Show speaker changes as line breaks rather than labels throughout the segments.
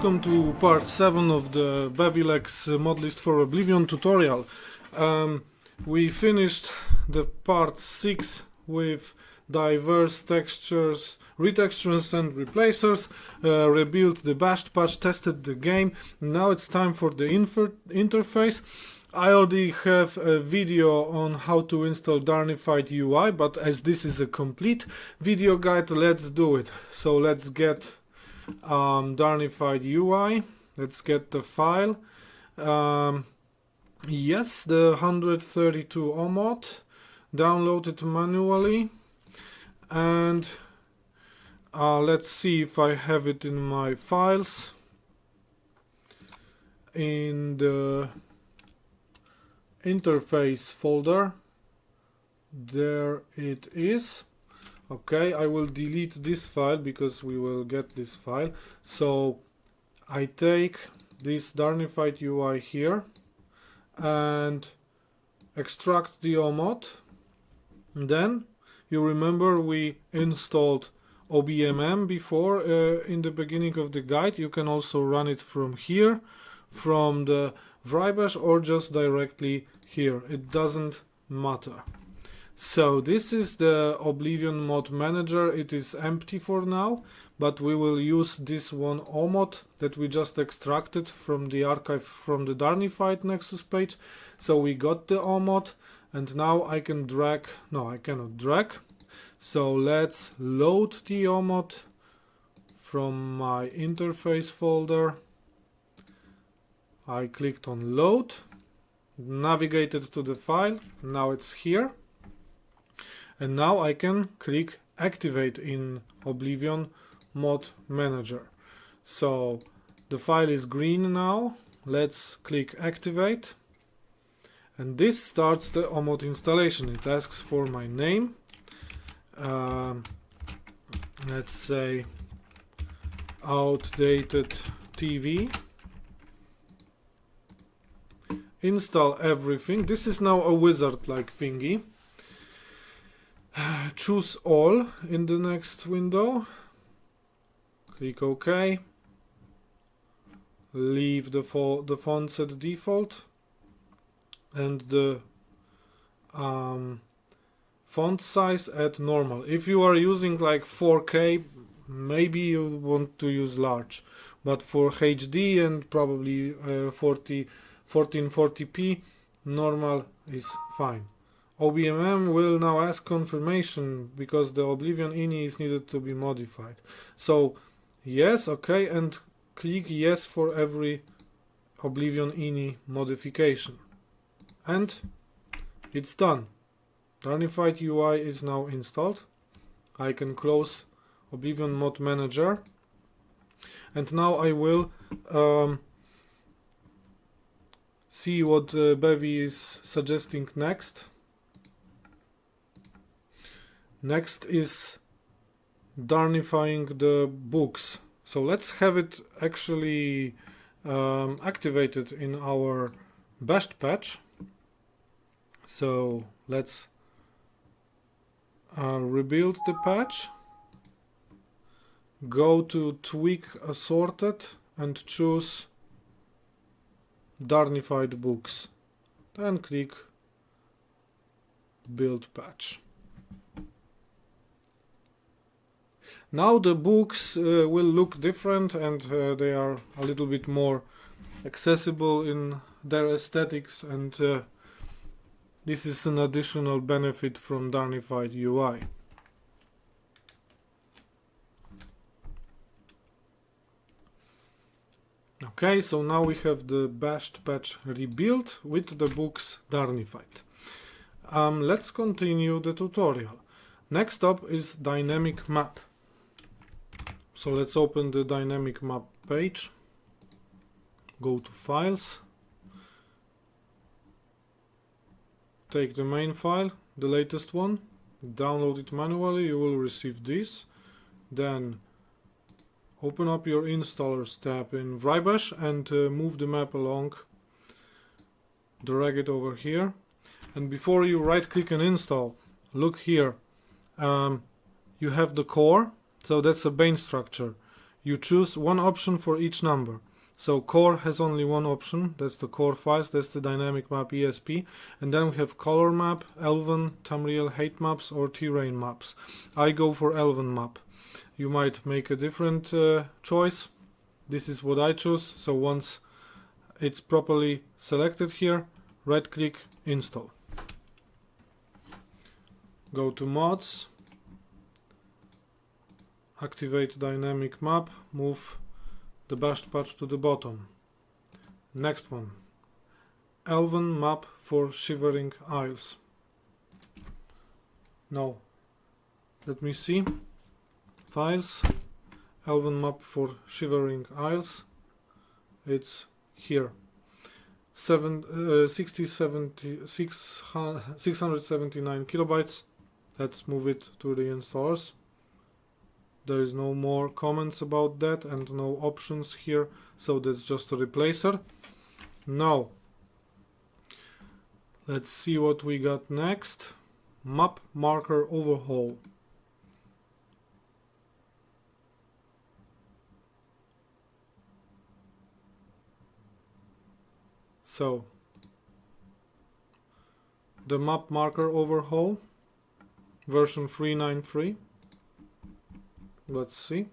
welcome to part 7 of the Bevilex Modlist for Oblivion tutorial. We finished the part 6 with diverse textures, retextures and replacers, rebuilt the bashed patch, tested the game. Now it's time for the interface. I already have a video on how to install Darnified UI, but as this is a complete video guide, let's do it. So let's get Darnified UI. Let's get the file. Yes, the 132 OMOD. Download it manually. And let's see if I have it in my files. In the interface folder. There it is. Okay, I will delete this file because we will get this file. So I take this Darnified UI here and extract the OMOD. Then you remember we installed OBMM before in the beginning of the guide. You can also run it from here, from the Bevilex, or just directly here. It doesn't matter. So this is the Oblivion mod manager. It is empty for now, but we will use this one OMOD that we just extracted from the archive from the Darnified Nexus page. So we got the OMOD, and now I can drag. No, I cannot drag. So let's load the OMOD from my interface folder. I clicked on load, navigated to the file. Now it's here. And now I can click activate in Oblivion mod manager. So the file is green now. Let's click activate. And this starts the OMOD installation. It asks for my name. Let's say outdated TV. Install everything. This is now a wizard-like thingy. Choose all in the next window. Click OK. Leave the fonts at default. And the font size at normal. If you are using like 4K, maybe you want to use large. But for HD and probably 1440p, normal is fine. OBMM will now ask confirmation because the Oblivion.ini is needed to be modified. So yes, okay, and click yes for every Oblivion.ini modification. And it's done. Darnified UI is now installed. I can close Oblivion Mod Manager. And now I will see what Bevi is suggesting next. Next is Darnifying the books. So let's have it actually activated in our bashed patch. So let's rebuild the patch. Go to tweak assorted and choose Darnified books. Then click build patch. Now the books will look different, and they are a little bit more accessible in their aesthetics, and this is an additional benefit from Darnified UI. Okay, so now we have the bashed patch rebuilt with the books Darnified. Let's continue the tutorial. Next up is dynamic map. So let's open the dynamic map page. Go to files. Take the main file, the latest one. Download it manually. You will receive this. Then open up your installers tab in Bevilex and move the map along. Drag it over here. And before you right click and install, look here. You have the core. So that's a bane structure. you choose one option for each number. So core has only one option, that's the core files, that's the dynamic map ESP, and then we have color map, Elven, Tamriel hate maps or terrain maps. I go for Elven map. You might make a different choice. This is what I choose. So once it's properly selected here, right click, install. Go to mods, activate dynamic map, move the bashed patch to the bottom. Next one, Elven map for Shivering Isles. Now, let me see. Files, Elven map for Shivering Isles. It's here. 679 kilobytes. Let's move it to the installers. There is no more comments about that and no options here, so that's just a replacer. Now, let's see what we got next. Map Marker Overhaul. So, the Map Marker Overhaul, version 393. Let's see.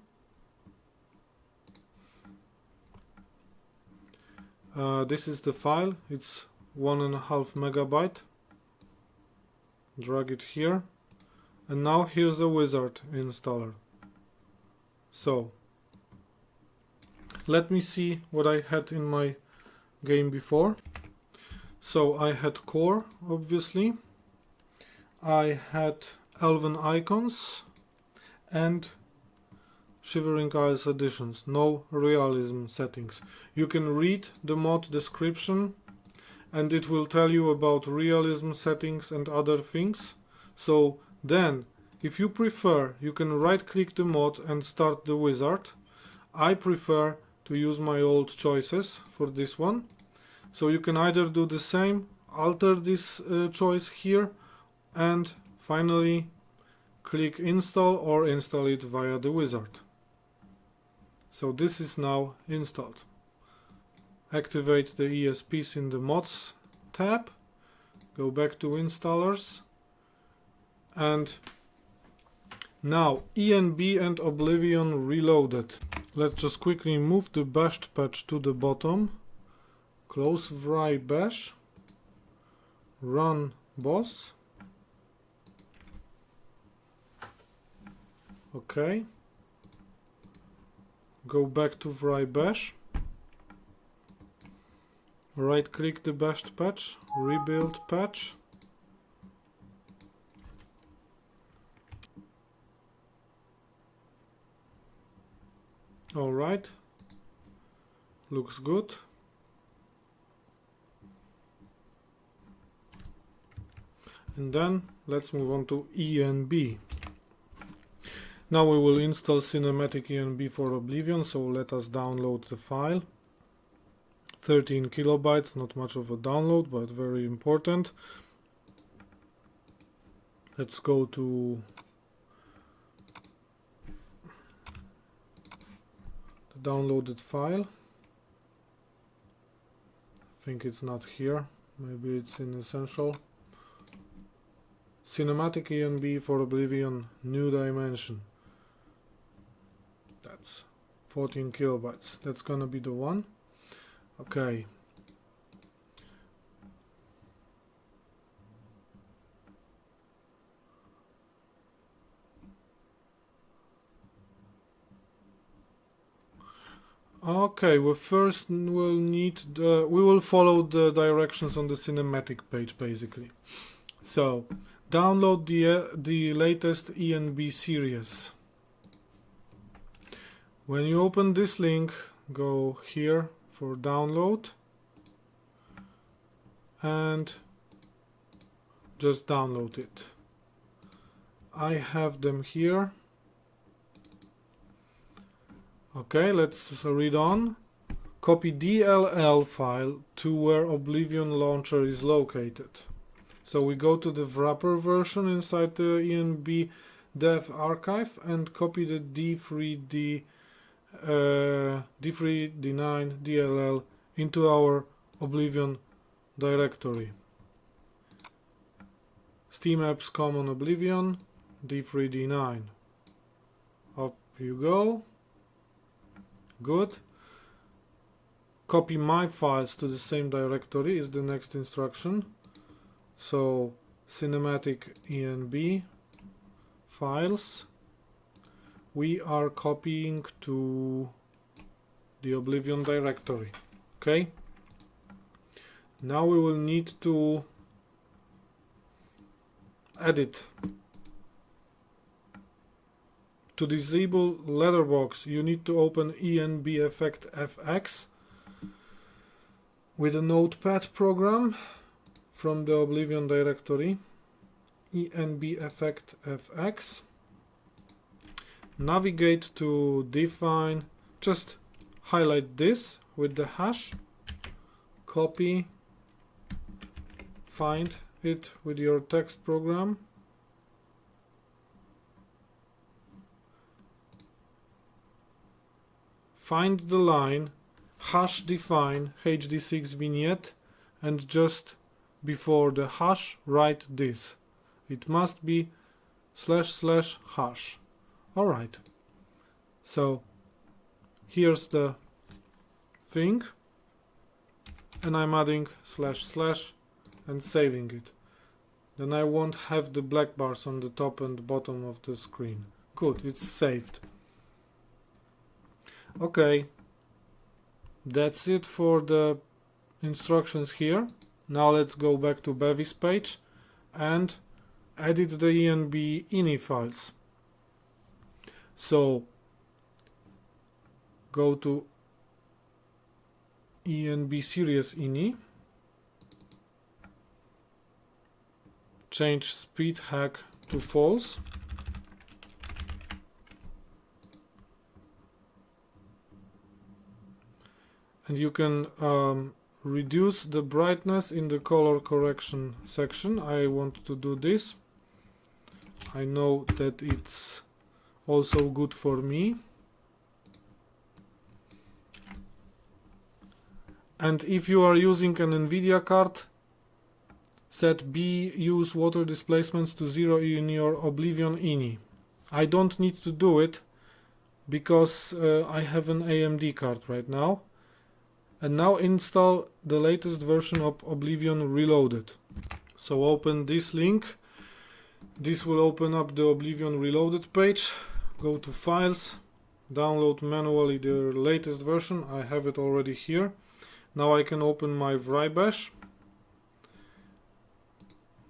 This is the file. It's 1.5 megabyte. Drag it here. And now here's the wizard installer. So, let me see what I had in my game before. So I had core, obviously. I had Elven icons and Shivering Isles additions, no realism settings. You can read the mod description and it will tell you about realism settings and other things. So then, if you prefer, you can right click the mod and start the wizard. I prefer to use my old choices for this one. So you can either do the same, alter this choice here, and finally click install or install it via the wizard. So this is now installed. Activate the ESPs in the mods tab, go back to installers, and now ENB and Oblivion Reloaded. Let's just quickly move the bashed patch to the bottom, close vry bash, run boss. Okay. Go back to vry bash, right click the bashed patch, rebuild patch, alright, looks good. And then let's move on to ENB. Now we will install cinematic ENB for Oblivion, so let us download the file. 13 kilobytes, not much of a download, but very important. Let's go to the downloaded file. I think it's not here, maybe it's in Essential. Cinematic ENB for Oblivion New Dimension. That's 14 kilobytes. That's gonna be the one. Okay. Okay, we first will need we will follow the directions on the cinematic page basically. So, download the latest ENB series. When you open this link, go here for download and just download it. I have them here. Okay, let's read on. Copy DLL file to where Oblivion launcher is located. So we go to the wrapper version inside the ENB dev archive and copy the D3D D3, D9, DLL into our Oblivion directory. Steam apps common Oblivion, D3, D9. Up you go. Good. Copy my files to the same directory is the next instruction. So cinematic ENB files we are copying to the Oblivion directory. Okay. Now we will need to edit. To disable letterbox, you need to open ENB effect FX with a notepad program from the Oblivion directory. ENB effect FX. Navigate to define, just highlight this with the hash, copy, find it with your text program, find the line, hash define HD6 vignette, and just before the hash write this. It must be / hash. Alright, so here's the thing, and I'm adding / and saving it. Then I won't have the black bars on the top and bottom of the screen. Good, it's saved. Okay, that's it for the instructions here. Now let's go back to Bevis page and edit the ENB.ini files. So go to ENB series ini, change speed hack to false, and you can reduce the brightness in the color correction section. I want to do this. I know that it's also good for me. And if you are using an NVIDIA card, set B use water displacements to 0 in your Oblivion.ini. I don't need to do it because I have an AMD card right now. And now install the latest version of Oblivion Reloaded. So open this link. This will open up the Oblivion Reloaded page. Go to Files, download manually the latest version. I have it already here. Now I can open my Vrybash.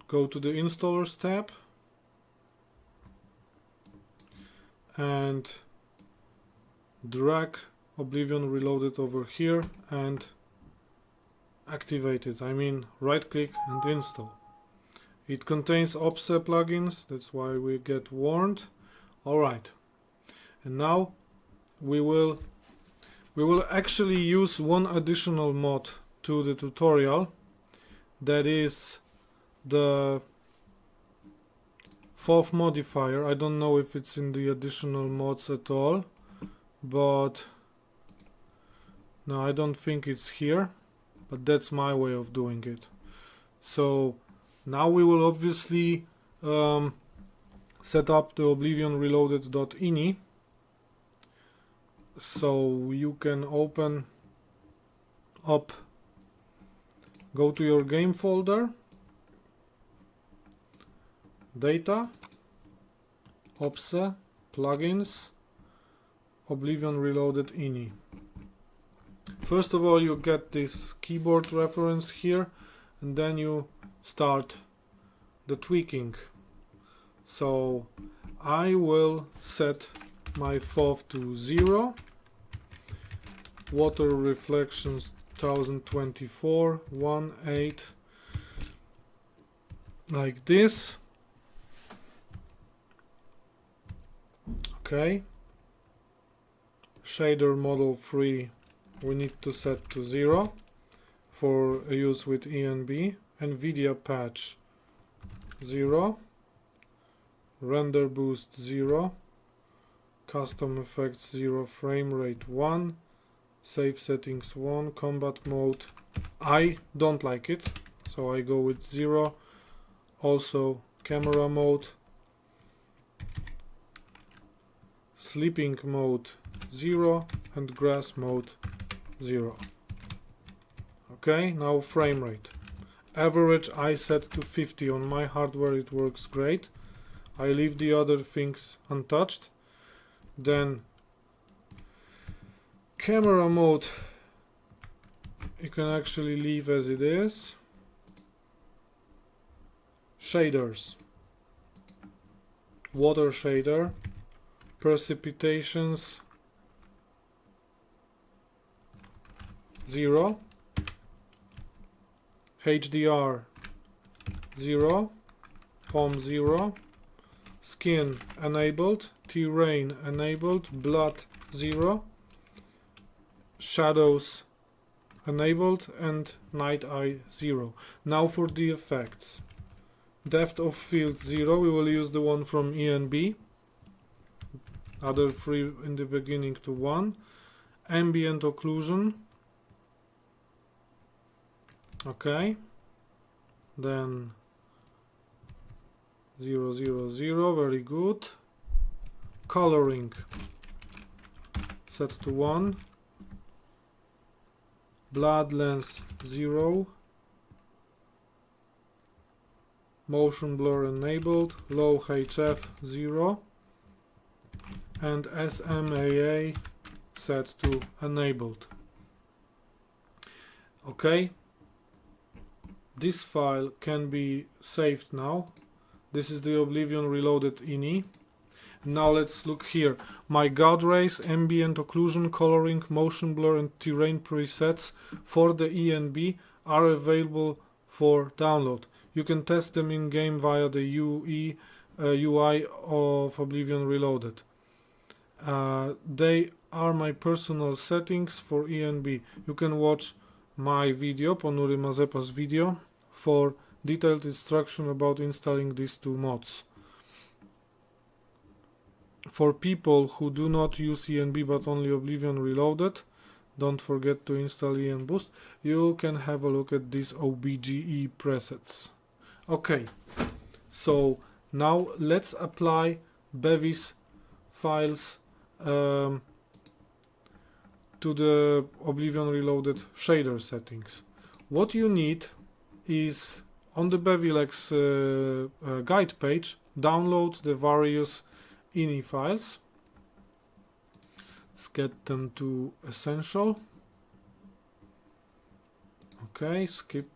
Go to the Installers tab and drag Oblivion Reloaded over here and activate it. I mean, right click and install. It contains OPSE plugins, that's why we get warned. Alright, and now we will actually use one additional mod to the tutorial, that is the FOV modifier. I don't know if it's in the additional mods at all, but no, I don't think it's here, but that's my way of doing it. So now we will obviously set up the Oblivion Reloaded.ini. So you can open up, go to your game folder, data, OPSE, plugins, Oblivion Reloaded.ini. First of all, you get this keyboard reference here, and then you start the tweaking. So I will set my FOV to 0, water reflections 1024, 1.8, like this. Okay. Shader model 3 we need to set to 0 for use with ENB. NVIDIA patch 0, render boost 0, custom effects 0, frame rate 1, save settings 1, combat mode. I don't like it, so I go with 0. Also camera mode, sleeping mode 0, and grass mode 0. Okay, now frame rate. Average I set to 50. On my hardware it works great. I leave the other things untouched. Then camera mode you can actually leave as it is. Shaders, water shader, precipitations 0, HDR 0, POM 0, skin enabled, terrain enabled, blood 0, shadows enabled, and night eye 0. Now for the effects. Depth of field 0, we will use the one from ENB. Other 3 in the beginning to 1. Ambient occlusion. Okay. Then 0, 0, 0, very good. Coloring set to 1. Blood lens 0. Motion blur enabled, low HF 0, and SMAA set to enabled. Okay, this file can be saved now. This is the Oblivion Reloaded .ini. Now let's look here. My God rays, ambient occlusion, coloring, motion blur, and terrain presets for the ENB are available for download. You can test them in game via the UI of Oblivion Reloaded. They are my personal settings for ENB. You can watch my video, Ponury Mazepa's video, for detailed instruction about installing these two mods. For people who do not use ENB but only Oblivion Reloaded, don't forget to install EN Boost. You can have a look at these OBGE presets. Okay, so now let's apply Bevis files to the Oblivion Reloaded shader settings. What you need is on the Bevilex guide page, download the various .ini files. Let's get them to Essential. Okay, skip.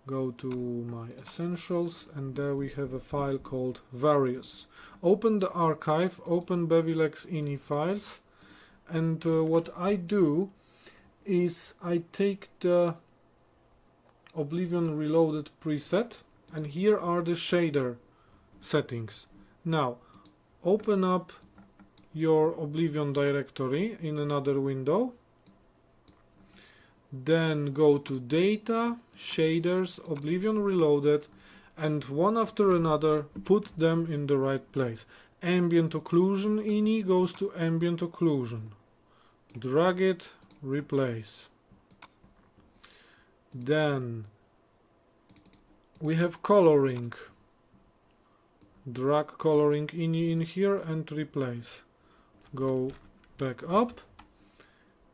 Go to my Essentials, and there we have a file called various. Open the archive, open Bevilex .ini files, and what I do is I take the Oblivion Reloaded preset, and here are the shader settings. Now open up your Oblivion directory in another window. Then go to Data, Shaders, Oblivion Reloaded, and one after another put them in the right place. Ambient Occlusion .ini goes to Ambient Occlusion. Drag it, replace. Then we have Coloring. Drag Coloring .ini in here and replace. Go back up.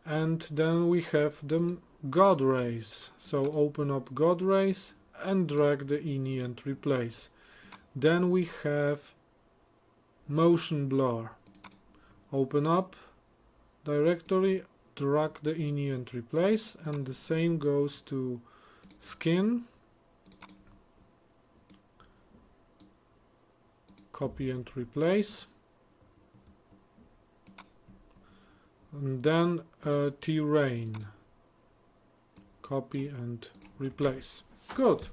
And then we have the God rays. So open up God rays and drag the .ini and replace. Then we have motion blur. Open up directory, drag the .ini and replace, and the same goes to skin. Copy and replace. And then terrain. Copy and replace. Good.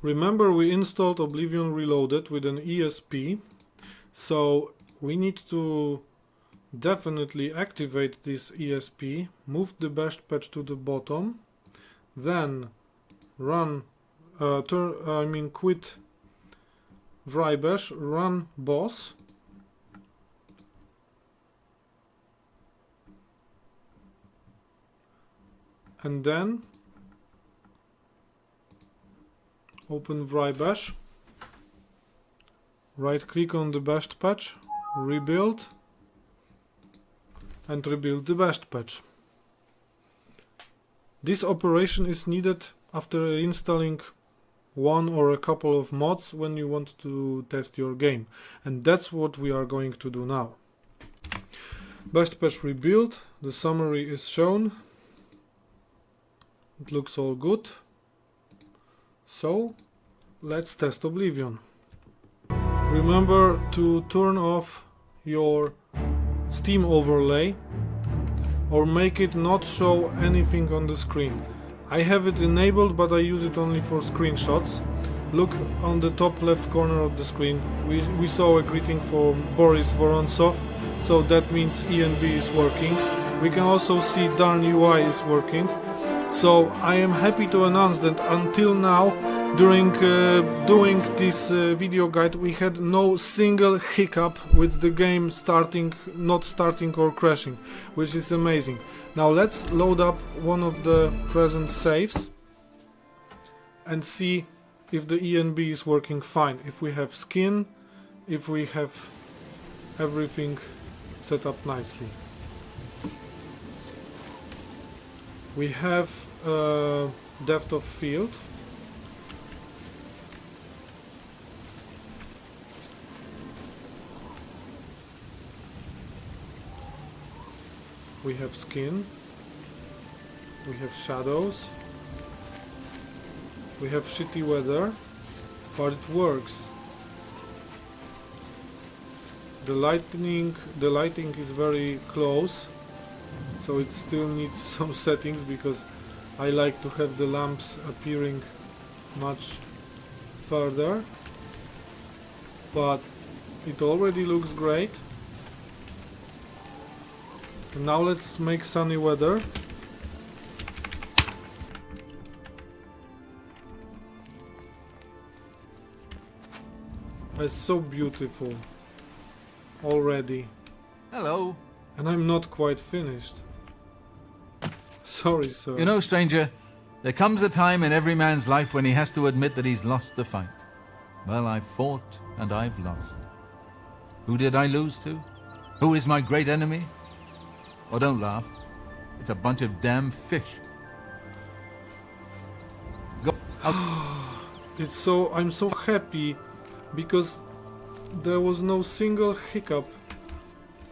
Remember, we installed Oblivion Reloaded with an ESP, so we need to definitely activate this ESP, move the bash patch to the bottom, then run, quit vrybash, run boss, and then open VryBash, right click on the bashed patch, rebuild, and rebuild the bashed patch. This operation is needed after installing one or a couple of mods when you want to test your game, and that's what we are going to do now. Bashed patch rebuild, the summary is shown, it looks all good, so let's test Oblivion. Remember to turn off your Steam overlay or make it not show anything on the screen. I have it enabled, but I use it only for screenshots. Look on the top left corner of the screen. We saw a greeting for Boris Vorontsov, so that means ENB is working. We can also see Darn UI is working. So I am happy to announce that until now, during doing this video guide, we had no single hiccup with the game not starting or crashing, which is amazing. Now let's load up one of the present saves and see if the ENB is working fine, if we have skin, if we have everything set up nicely. We have depth of field. We have skin. We have shadows. We have shitty weather, but it works. The lighting is very close, so it still needs some settings because I like to have the lamps appearing much further, but it already looks great. Now let's make sunny weather. It's so beautiful already.
Hello.
And I'm not quite finished. Sorry, sir.
You know, stranger, there comes a time in every man's life when he has to admit that he's lost the fight. Well, I've fought and I've lost. Who did I lose to? Who is my great enemy? Oh, don't laugh. It's a bunch of damn fish. Go.
I'm so happy because there was no single hiccup.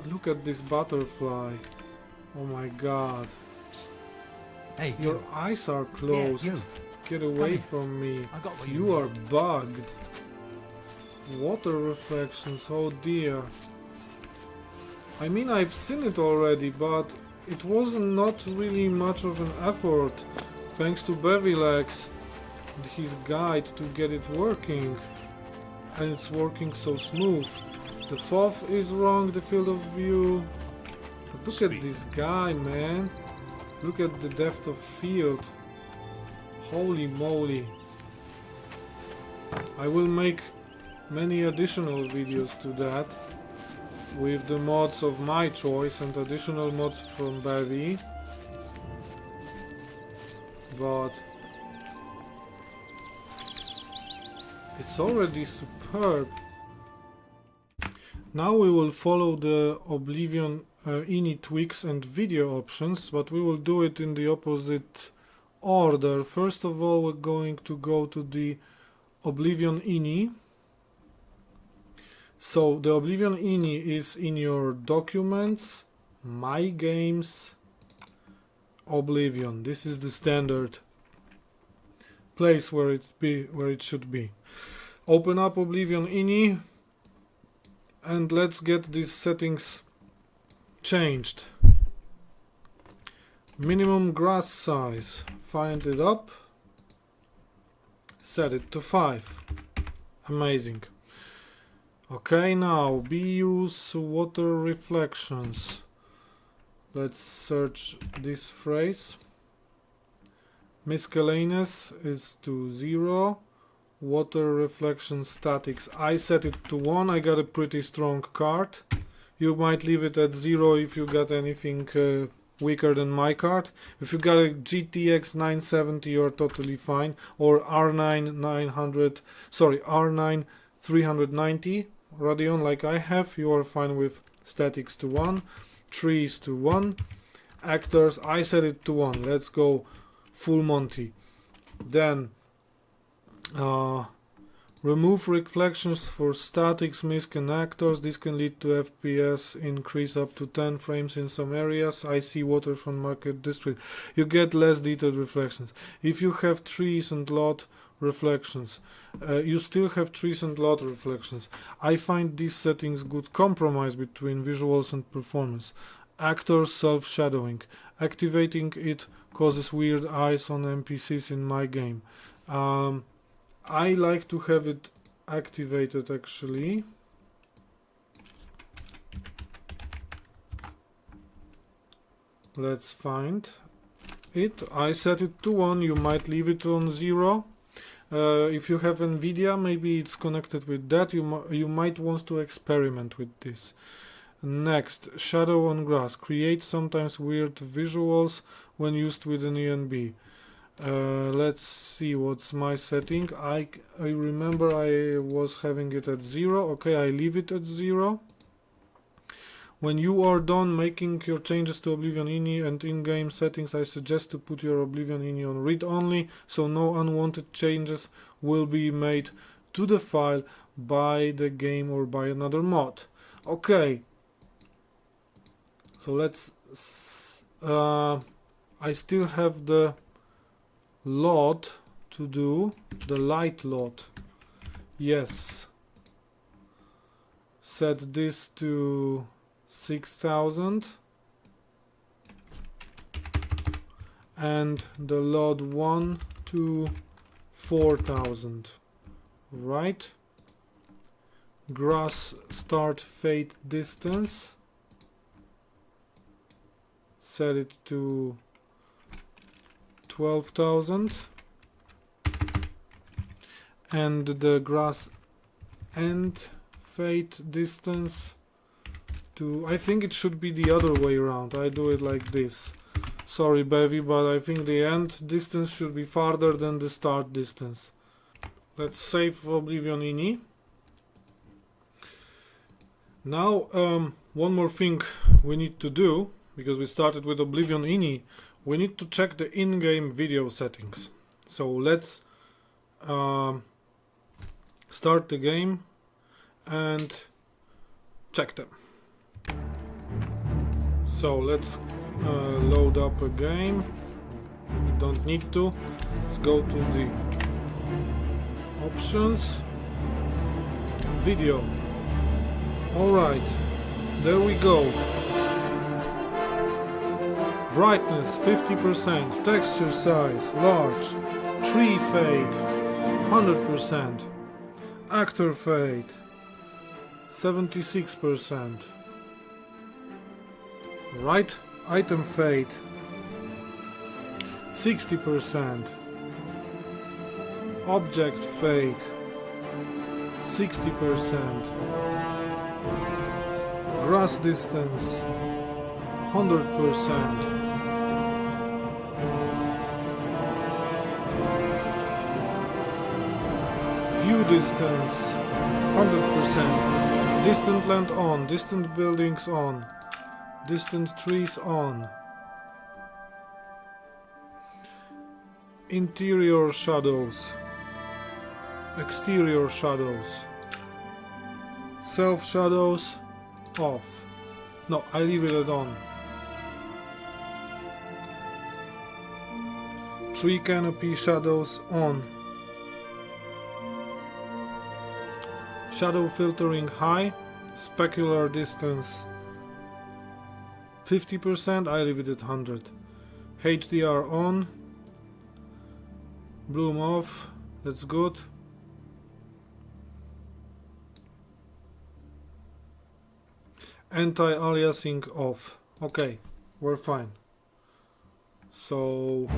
Look at this butterfly. Oh my god.
Psst. Hey,
your
you.
eyes are closed.
Yeah, you.
Get away from me.
I got what
You are bugged. Water reflections, oh dear. I mean, I've seen it already, but it wasn't not really much of an effort, thanks to Bevilex and his guide to get it working. And it's working so smooth. The FOV is wrong, the field of view. But look at this guy, man. Look at the depth of field. Holy moly. I will make many additional videos to that, with the mods of my choice and additional mods from Bevi, but it's already superb. Now we will follow the Oblivion.ini tweaks and video options, but we will do it in the opposite order. First of all, we're going to go to the Oblivion.ini. So the Oblivion.ini is in your documents, My Games, Oblivion. This is the standard place where it should be. Open up Oblivion.ini and let's get these settings changed. Minimum grass size. Find it up. Set it to 5. Amazing. Okay, now BU's water reflections. Let's search this phrase. Miscellaneous is to 0. Water reflection statics, I set it to 1. I got a pretty strong card. You might leave it at 0 if you got anything weaker than my card. If you got a GTX 970, you're totally fine, or R9 390 Radeon like I have, you are fine with statics to 1, trees to 1, actors, I set it to 1, let's go full Monty. Then remove reflections for statics, misc and actors. This can lead to FPS increase up to 10 frames in some areas. I see waterfront market district. You get less detailed reflections. If you have trees and lot reflections, you still have trees and lot reflections. I find these settings good compromise between visuals and performance. Actors self-shadowing. Activating it causes weird eyes on NPCs in my game. I like to have it activated actually. Let's find it. I set it to 1, you might leave it on 0. If you have NVIDIA, maybe it's connected with that. You might want to experiment with this. Next, shadow on grass. Create sometimes weird visuals when used with an ENB. Let's see what's my setting. I remember I was having it at 0. Okay, I leave it at 0. When you are done making your changes to Oblivion E and in-game settings, I suggest to put your Oblivion E on read only, so no unwanted changes will be made to the file by the game or by another mod. Okay, so let's I still have the lot to do, the light lot. Yes, set this to 6000 and the lot 1 to 4000. Right, grass start fade distance, set it to 12,000 and the grass end fade distance to, I think it should be the other way around. I do it like this. Sorry Bevy, but I think the end distance should be farther than the start distance. Let's save Oblivion.ini. Now one more thing we need to do, because we started with Oblivion.ini, we need to check the in-game video settings. So let's start the game and check them. So let's load up a game. We don't need to. Let's go to the options, video. Alright, there we go. Brightness 50%, texture size large, tree fade 100%, actor fade 76%. Right, item fade 60%, object fade 60%, grass distance 100%, view distance 100%, distant land on, distant buildings on, distant trees on, interior shadows, exterior shadows, self shadows off. No, I leave it on. Tree canopy shadows on. Shadow filtering high, specular distance 50%, I leave it at 100. HDR on, bloom off, that's good. Anti-aliasing off. Okay, we're fine. So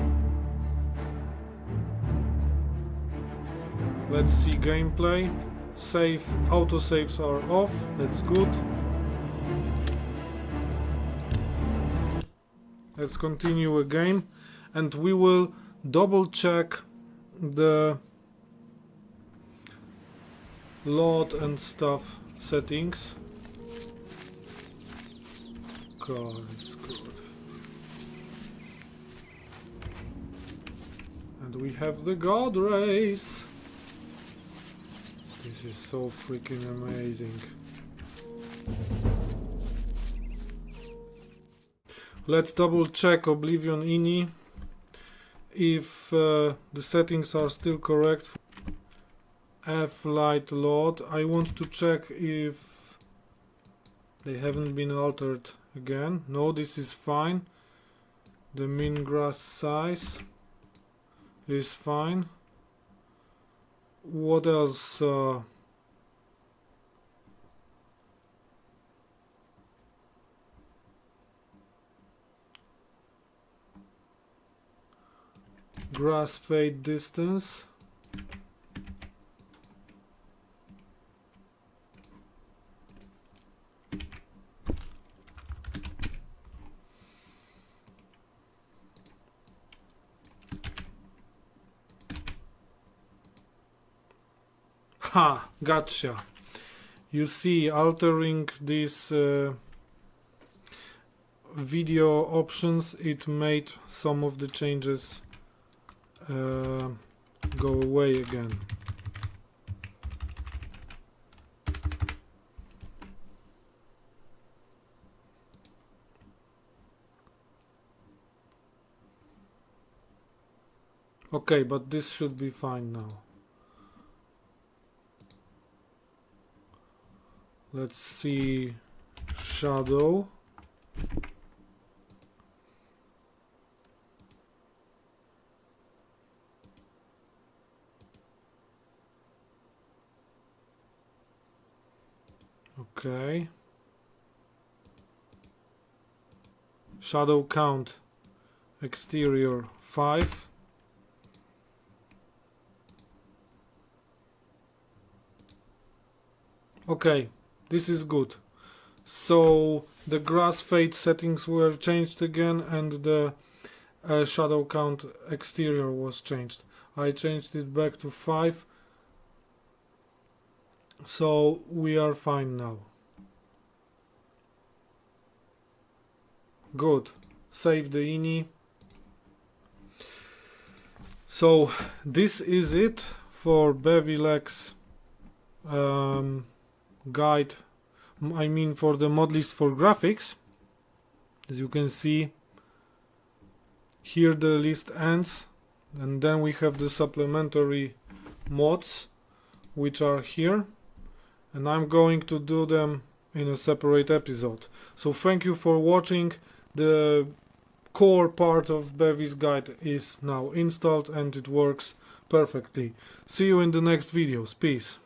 let's see gameplay. Save, autosaves are off, that's good. Let's continue a game, and we will double check the load and stuff settings. God, it's good. And we have the God race. This is so freaking amazing. Let's double check Oblivion.ini if the settings are still correct. F-light load. I want to check if they haven't been altered again. No, this is fine. The min grass size is fine. What else? Grass fade distance. Ha! Gotcha. You see, altering these video options, it made some of the changes go away again. Okay, but this should be fine now. Let's see shadow. Okay. Shadow count exterior 5. Okay, this is good. So the grass fade settings were changed again, and the shadow count exterior was changed. I changed it back to 5. So we are fine now. Good. Save the INI. So this is it for Bevilex guide. I mean for the Modlist for graphics. As you can see, here the list ends, and then we have the supplementary mods which are here, and I'm going to do them in a separate episode. So thank you for watching. The core part of Bevi's guide is now installed and it works perfectly. See you in the next videos. Peace.